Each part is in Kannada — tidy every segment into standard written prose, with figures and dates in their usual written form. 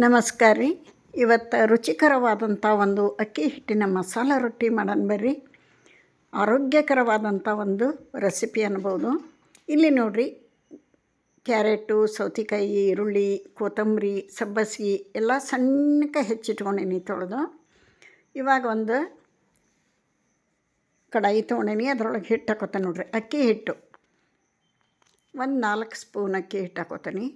ನಮಸ್ಕಾರ ರೀ. ಇವತ್ತು ರುಚಿಕರವಾದಂಥ ಒಂದು ಅಕ್ಕಿ ಹಿಟ್ಟಿನ ಮಸಾಲ ರೊಟ್ಟಿ ಮಾಡೋಣ ಬರ್ರಿ. ಆರೋಗ್ಯಕರವಾದಂಥ ಒಂದು ರೆಸಿಪಿ ಅನ್ಬೋದು. ಇಲ್ಲಿ ನೋಡಿರಿ, ಕ್ಯಾರೆಟು, ಸೌತೆಕಾಯಿ, ಈರುಳ್ಳಿ, ಕೊತ್ತಂಬರಿ, ಸಬ್ಬಸಿಗೆ ಎಲ್ಲ ಸಣ್ಣಕ್ಕೆ ಹೆಚ್ಚಿಟ್ಕೊಂಡೀನಿ ತೊಳೆದು. ಇವಾಗ ಒಂದು ಕಡಾಯಿ ತೊಗೊಂಡೀನಿ, ಅದರೊಳಗೆ ಹಿಟ್ಟು ಹಾಕೋತಾನೆ ನೋಡಿರಿ. ಅಕ್ಕಿ ಹಿಟ್ಟು ಒಂದು 4 ಸ್ಪೂನ್ ಅಕ್ಕಿ ಹಿಟ್ಟು ಹಾಕೋತೀನಿ.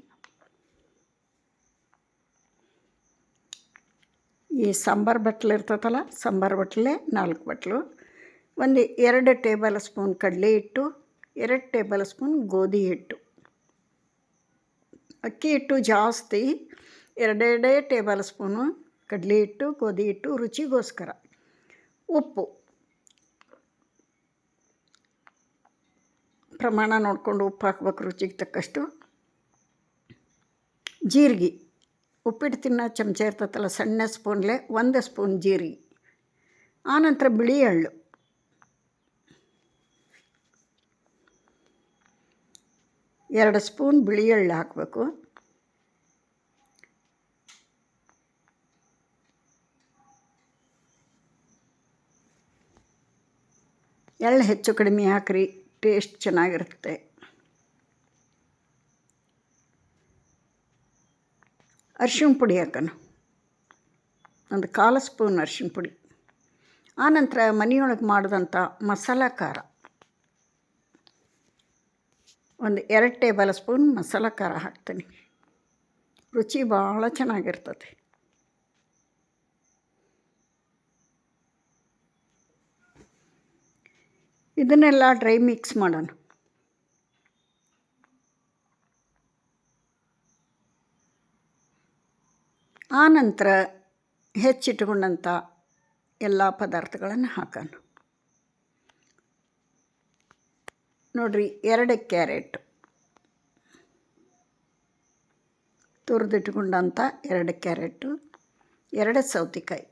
ಈ ಸಾಂಬಾರು ಬಟ್ಲು ಇರ್ತದಲ್ಲ, ಸಾಂಬಾರು ಬಟ್ಲೆ 4 ಬಟ್ಲು. ಒಂದು 2 ಟೇಬಲ್ ಸ್ಪೂನ್ ಕಡಲೆ ಹಿಟ್ಟು, 2 ಟೇಬಲ್ ಸ್ಪೂನ್ ಗೋಧಿ ಹಿಟ್ಟು. ಅಕ್ಕಿ ಹಿಟ್ಟು ಜಾಸ್ತಿ, 2 ಟೇಬಲ್ ಸ್ಪೂನು ಕಡಲೆ ಹಿಟ್ಟು, ಗೋಧಿ ಹಿಟ್ಟು ರುಚಿಗೋಸ್ಕರ. ಉಪ್ಪು ಪ್ರಮಾಣ ನೋಡಿಕೊಂಡು ಉಪ್ಪು ಹಾಕ್ಬೇಕು, ರುಚಿಗೆ ತಕ್ಕಷ್ಟು. ಜೀರಿಗೆ, ಉಪ್ಪಿಟ್ಟು ತಿನ್ನೋ ಚಮಚ ಇರ್ತೈತಲ್ಲ, ಸಣ್ಣ ಸ್ಪೂನ್ಲೆ 1 ಸ್ಪೂನ್ ಜೀರಿಗೆ. ಆನಂತರ ಬಿಳಿ ಎಳ್ಳು, 2 ಸ್ಪೂನ್ ಬಿಳಿ ಎಳ್ಳು ಹಾಕಬೇಕು. ಎಳ್ಳು ಹೆಚ್ಚು ಕಡಿಮೆ ಹಾಕ್ರಿ, ಟೇಸ್ಟ್ ಚೆನ್ನಾಗಿರುತ್ತೆ. ಅರಿಶಿಣ ಪುಡಿ ಹಾಕೋಣ, ಒಂದು 1/4 ಸ್ಪೂನ್ ಅರಿಶಿಣ ಪುಡಿ. ಆನಂತರ ಮನೆಯೊಳಗೆ ಮಾಡಿದಂಥ ಮಸಾಲ ಖಾರ, ಒಂದು 2 ಟೇಬಲ್ ಸ್ಪೂನ್ ಮಸಾಲ ಖಾರ ಹಾಕ್ತೀನಿ. ರುಚಿ ಭಾಳ ಚೆನ್ನಾಗಿರ್ತದೆ. ಇದನ್ನೆಲ್ಲ ಡ್ರೈ ಮಿಕ್ಸ್ ಮಾಡೋಣ. ಆನಂತರ ಹೆಚ್ಚಿಟ್ಕೊಂಡಂಥ ಎಲ್ಲ ಪದಾರ್ಥಗಳನ್ನು ಹಾಕೋಣ. ನೋಡಿರಿ, 2 ಕ್ಯಾರೆಟ್ ತುರಿದಿಟ್ಕೊಂಡಂಥ 2 ಕ್ಯಾರೆಟು, 2 ಸೌತೆಕಾಯಿ.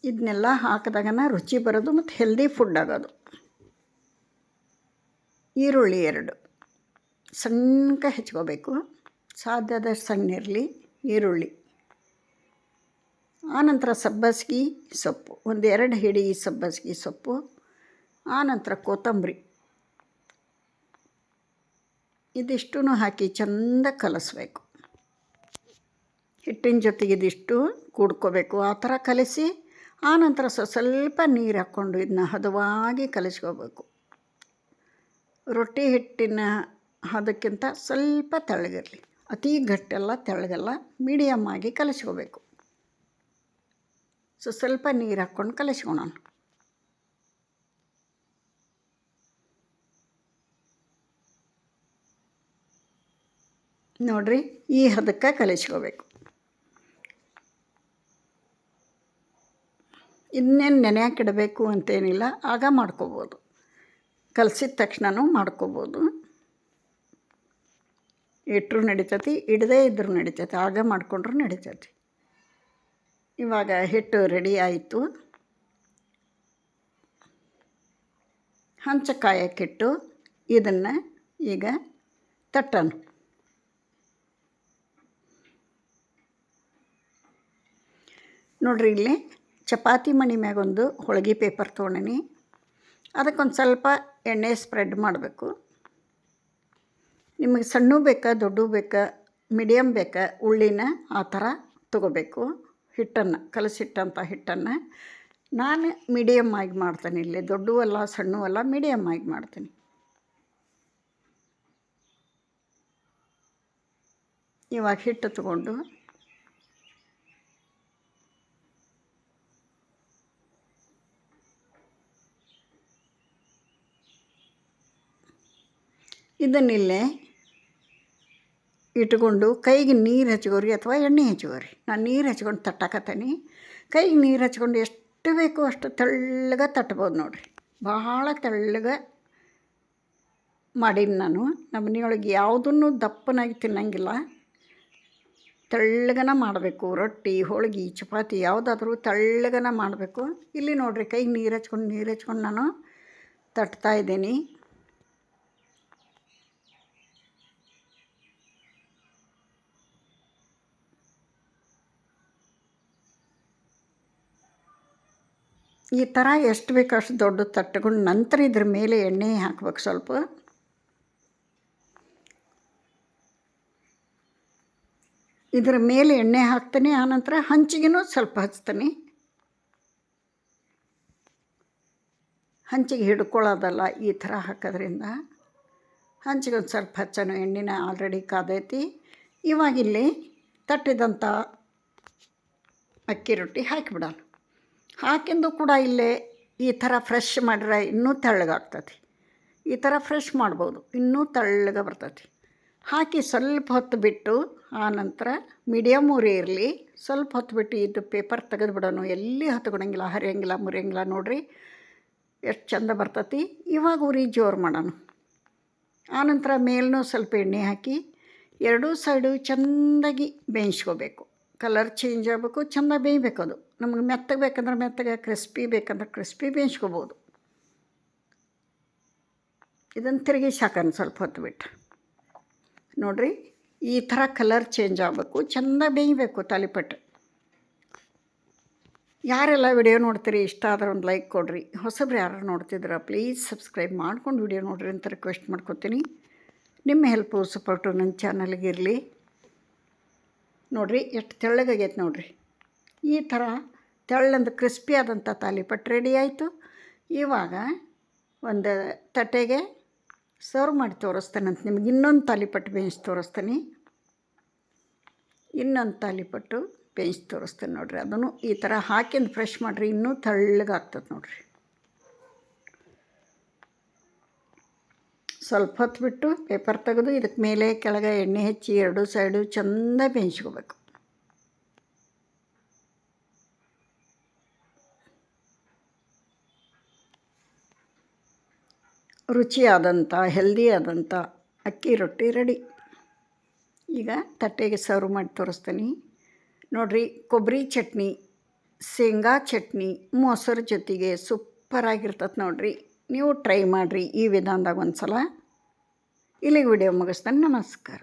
ಇದನ್ನೆಲ್ಲ ಹಾಕಿದಾಗನ ರುಚಿ ಬರೋದು ಮತ್ತು ಹೆಲ್ದಿ ಫುಡ್ ಆಗೋದು. ಈರುಳ್ಳಿ 2 ಸಣ್ಣಗೆ ಹೆಚ್ಕೋಬೇಕು, ಸಾಧ್ಯದಷ್ಟು ಸಣ್ಣ ಇರಲಿ ಈರುಳ್ಳಿ. ಆನಂತರ ಸಬ್ಬಸಿಗೆ ಸೊಪ್ಪು, ಒಂದು 2 ಹಿಡಿ ಸಬ್ಬಸಿಗೆ ಸೊಪ್ಪು. ಆನಂತರ ಕೊತ್ತಂಬರಿ. ಇದಿಷ್ಟು ಹಾಕಿ ಚೆಂದ ಕಲಿಸ್ಬೇಕು. ಹಿಟ್ಟಿನ ಜೊತೆಗೆ ಇದಿಷ್ಟು ಕೂಡ್ಕೋಬೇಕು. ಆ ಥರ ಕಲಿಸಿ ಆನಂತರ ಸ್ವಲ್ಪ ನೀರು ಹಾಕ್ಕೊಂಡು ಇದನ್ನ ಹದವಾಗಿ ಕಲಿಸ್ಕೋಬೇಕು. ರೊಟ್ಟಿ ಹಿಟ್ಟಿನ ಹದಕ್ಕಿಂತ ಸ್ವಲ್ಪ ತೆಳ್ಳಗಿರಲಿ, ಅತಿ ಗಟ್ಟೆಲ್ಲ ತೆಳ್ಳಗೆಲ್ಲ ಮೀಡಿಯಮ್ ಆಗಿ ಕಲಿಸ್ಕೋಬೇಕು. ಸ್ವಲ್ಪ ನೀರು ಹಾಕ್ಕೊಂಡು ಕಲಿಸ್ಕೊಳೋಣ. ನೋಡಿರಿ, ಈ ಹದಕ್ಕೆ ಕಲಿಸ್ಕೋಬೇಕು. ಇದನ್ನೇನು ನೆನೆಯಾಕಿಡಬೇಕು ಅಂತೇನಿಲ್ಲ, ಆಗ ಮಾಡ್ಕೋಬೋದು. ಕಲಸಿದ ತಕ್ಷಣವೂ ಮಾಡ್ಕೋಬೋದು. ಇಟ್ಟರೂ ನಡಿತೈತಿ, ಇಡದೇ ಇದ್ರೂ ನಡಿತೈತಿ, ಆಗ ಮಾಡಿಕೊಂಡ್ರೂ ನಡಿತೈತಿ. ಇವಾಗ ಹಿಟ್ಟು ರೆಡಿ ಆಯಿತು. ಹಂಚ ಕಾಯಕ್ಕಿಟ್ಟು ಇದನ್ನು ಈಗ ತಟ್ಟೋಣ. ನೋಡಿರಿ, ಇಲ್ಲಿ ಚಪಾತಿ ಮಣಿ ಮ್ಯಾಗೊಂದು ಹೋಳಿಗೆ ಪೇಪರ್ ತೊಗೊಂಡಿನಿ. ಅದಕ್ಕೊಂದು ಸ್ವಲ್ಪ ಎಣ್ಣೆ ಸ್ಪ್ರೆಡ್ ಮಾಡಬೇಕು. ನಿಮಗೆ ಸಣ್ಣ ಬೇಕಾ, ದೊಡ್ಡ ಬೇಕಾ, ಮೀಡಿಯಮ್ ಬೇಕಾ ಉಳ್ಳಿನ ಆ ಥರ ತೊಗೋಬೇಕು. ಹಿಟ್ಟನ್ನು ಕಲಸಿಟ್ಟಂಥ ಹಿಟ್ಟನ್ನು ನಾನು ಮೀಡಿಯಮ್ ಆಗಿ ಮಾಡ್ತೀನಿ. ಇಲ್ಲಿ ದೊಡ್ಡವೂ ಅಲ್ಲ ಸಣ್ಣವೂ ಅಲ್ಲ, ಮೀಡಿಯಮ್ ಆಗಿ ಮಾಡ್ತೀನಿ. ಇವಾಗ ಹಿಟ್ಟು ತಗೊಂಡು ಇದನ್ನಿಲ್ಲೇ ಇಟ್ಕೊಂಡು ಕೈಗೆ ನೀರು ಹಚ್ಕೋರಿ ಅಥವಾ ಎಣ್ಣೆ ಹಚ್ಕೋರಿ. ನಾನು ನೀರು ಹಚ್ಕೊಂಡು ತಟ್ಟಾಕತ್ತೀನಿ. ಕೈಗೆ ನೀರು ಹಚ್ಕೊಂಡು ಎಷ್ಟು ಬೇಕೋ ಅಷ್ಟು ತೆಳ್ಳಗೆ ತಟ್ಬೋದು. ನೋಡಿರಿ, ಭಾಳ ತೆಳ್ಳಗೆ ಮಾಡೀನಿ ನಾನು. ನಮ್ಮ ಮನೆಯೊಳಗೆ ಯಾವುದನ್ನು ದಪ್ಪನಾಗಿ ತಿನ್ನಂಗಿಲ್ಲ, ತೆಳ್ಳಗನ ಮಾಡಬೇಕು. ರೊಟ್ಟಿ, ಹೋಳಿಗೆ, ಚಪಾತಿ ಯಾವುದಾದ್ರೂ ತೆಳ್ಳಗನ ಮಾಡಬೇಕು. ಇಲ್ಲಿ ನೋಡಿರಿ, ಕೈಗೆ ನೀರು ಹಚ್ಕೊಂಡು ನಾನು ತಟ್ತಾಯಿದ್ದೀನಿ. ಈ ಥರ ಎಷ್ಟು ಬೇಕು ಅಷ್ಟು ದೊಡ್ಡ ತಟ್ಟುಕೊಂಡು ನಂತರ ಇದ್ರ ಮೇಲೆ ಎಣ್ಣೆ ಹಾಕ್ಬೇಕು. ಸ್ವಲ್ಪ ಇದರ ಮೇಲೆ ಎಣ್ಣೆ ಹಾಕ್ತೀನಿ. ಆನಂತರ ಹಂಚಿಗೆನೂ ಸ್ವಲ್ಪ ಹಚ್ತೀನಿ. ಹಂಚಿಗೆ ಹಿಡ್ಕೊಳ್ಳೋದಲ್ಲ, ಈ ಥರ ಹಾಕೋದ್ರಿಂದ ಹಂಚಿಗೆ ಒಂದು ಸ್ವಲ್ಪ ಹಚ್ಚೋಣ. ಎಣ್ಣೆನ ಆಲ್ರೆಡಿ ಕಾದೈತಿ. ಇವಾಗಿಲ್ಲಿ ತಟ್ಟಿದಂಥ ಅಕ್ಕಿ ರೊಟ್ಟಿ ಹಾಕಿಬಿಡೋಣ. ಹಾಕಿಂದು ಕೂಡ ಇಲ್ಲೇ ಈ ಥರ ಫ್ರೆಶ್ ಮಾಡಿದ್ರೆ ಇನ್ನೂ ತೆಳ್ಳಗಾಗ್ತದೆ. ಈ ಥರ ಫ್ರೆಶ್ ಮಾಡ್ಬೋದು, ಇನ್ನೂ ತೆಳ್ಳಗೆ ಬರ್ತೈತಿ. ಹಾಕಿ ಸ್ವಲ್ಪ ಹೊತ್ತು ಬಿಟ್ಟು ಆನಂತರ ಮೀಡಿಯಮ್ ಉರಿ ಇರಲಿ. ಸ್ವಲ್ಪ ಹೊತ್ತು ಬಿಟ್ಟು ಇದು ಪೇಪರ್ ತೆಗೆದು ಬಿಡೋಣ. ಎಲ್ಲಿ ಹತ್ಕೊಳಂಗಿಲ್ಲ, ಹರಿಯಂಗಿಲ್ಲ, ಮುರಿಯಂಗಿಲ್ಲ. ನೋಡಿರಿ ಎಷ್ಟು ಚಂದ ಬರ್ತೈತಿ. ಇವಾಗ ಉರಿ ಜೋರು ಮಾಡೋಣ. ಆನಂತರ ಮೇಲೂ ಸ್ವಲ್ಪ ಎಣ್ಣೆ ಹಾಕಿ ಎರಡೂ ಸೈಡು ಚೆಂದಾಗಿ ಬೇಯಿಸ್ಕೋಬೇಕು. ಕಲರ್ ಚೇಂಜ್ ಆಗಬೇಕು, ಚೆಂದ ಬೇಯಬೇಕು. ಅದು ನಮಗೆ ಮೆತ್ತಗೆ ಬೇಕಂದ್ರೆ ಮೆತ್ತಗೆ, ಕ್ರಿಸ್ಪಿ ಬೇಕಂದ್ರೆ ಕ್ರಿಸ್ಪಿ ಬೇಯಿಸ್ಕೋಬೋದು. ಇದನ್ನು ತಿರುಗಿ ಸಾಕೋಣ ಸ್ವಲ್ಪ ಹೊತ್ತು ಬಿಟ್ಟು. ನೋಡಿರಿ ಈ ಥರ ಕಲರ್ ಚೇಂಜ್ ಆಗಬೇಕು, ಚೆಂದ ಬೇಯಬೇಕು ತಾಲಿಪಟ್ಟು. ಯಾರೆಲ್ಲ ವಿಡಿಯೋ ನೋಡ್ತೀರಿ, ಇಷ್ಟ ಆದ್ರೆ ಒಂದು ಲೈಕ್ ಕೊಡಿರಿ. ಹೊಸಬ್ರು ಯಾರು ನೋಡ್ತಿದ್ರೆ ಪ್ಲೀಸ್ ಸಬ್ಸ್ಕ್ರೈಬ್ ಮಾಡ್ಕೊಂಡು ವಿಡಿಯೋ ನೋಡಿರಿ ಅಂತ ರಿಕ್ವೆಸ್ಟ್ ಮಾಡ್ಕೊತೀನಿ. ನಿಮ್ಮ ಹೆಲ್ಪು ಸಪೋರ್ಟು ನನ್ನ ಚಾನಲ್ಗೆ ಇರಲಿ. ನೋಡಿರಿ ಎಷ್ಟು ತೆಳ್ಳಗಾಗೈತೆ ನೋಡಿರಿ. ಈ ಥರ ತೆಳ್ಳಂದು ಕ್ರಿಸ್ಪಿ ಆದಂಥ ತಾಲಿಪಟ್ಟು ರೆಡಿ ಆಯಿತು. ಇವಾಗ ಒಂದು ತಟ್ಟೆಗೆ ಸರ್ವ್ ಮಾಡಿ ತೋರಿಸ್ತೇನಂತ ನಿಮ್ಗೆ. ಇನ್ನೊಂದು ತಾಲಿಪಟ್ಟು ಬೇಯಿಸಿ ತೋರಿಸ್ತೀನಿ. ಇನ್ನೊಂದು ತಾಲಿಪಟ್ಟು ಬೇಯಿಸಿ ತೋರಿಸ್ತೇನೆ ನೋಡಿರಿ. ಅದನ್ನು ಈ ಥರ ಹಾಕಿಂದು ಫ್ರೆಶ್ ಮಾಡಿರಿ, ಇನ್ನೂ ತೆಳ್ಳಗಾಗ್ತದೆ ನೋಡಿರಿ. ಸ್ವಲ್ಪ ಹೊತ್ತು ಬಿಟ್ಟು ಪೇಪರ್ ತೆಗೆದು ಇದಕ್ಕೆ ಮೇಲೆ ಕೆಳಗೆ ಎಣ್ಣೆ ಹಚ್ಚಿ ಎರಡೂ ಸೈಡು ಚೆಂದ ಬೇಯಿಸ್ಕೋಬೇಕು. ರುಚಿಯಾದಂಥ ಹೆಲ್ದಿಯಾದಂಥ ಅಕ್ಕಿ ರೊಟ್ಟಿ ರೆಡಿ. ಈಗ ತಟ್ಟೆಗೆ ಸರ್ವ್ ಮಾಡಿ ತೋರಿಸ್ತೀನಿ ನೋಡಿರಿ. ಕೊಬ್ಬರಿ ಚಟ್ನಿ, ಶೇಂಗಾ ಚಟ್ನಿ, ಮೊಸರು ಜೊತೆಗೆ ಸೂಪರಾಗಿರ್ತದೆ ನೋಡಿರಿ. ನೀವು ಟ್ರೈ ಮಾಡಿರಿ ಈ ವಿಧಾನದಾಗ ಒಂದು ಸಲ. ಇಲ್ಲಿಗೆ ವಿಡಿಯೋ ಮುಗಿಸ್ತೇನೆ. ನಮಸ್ಕಾರ.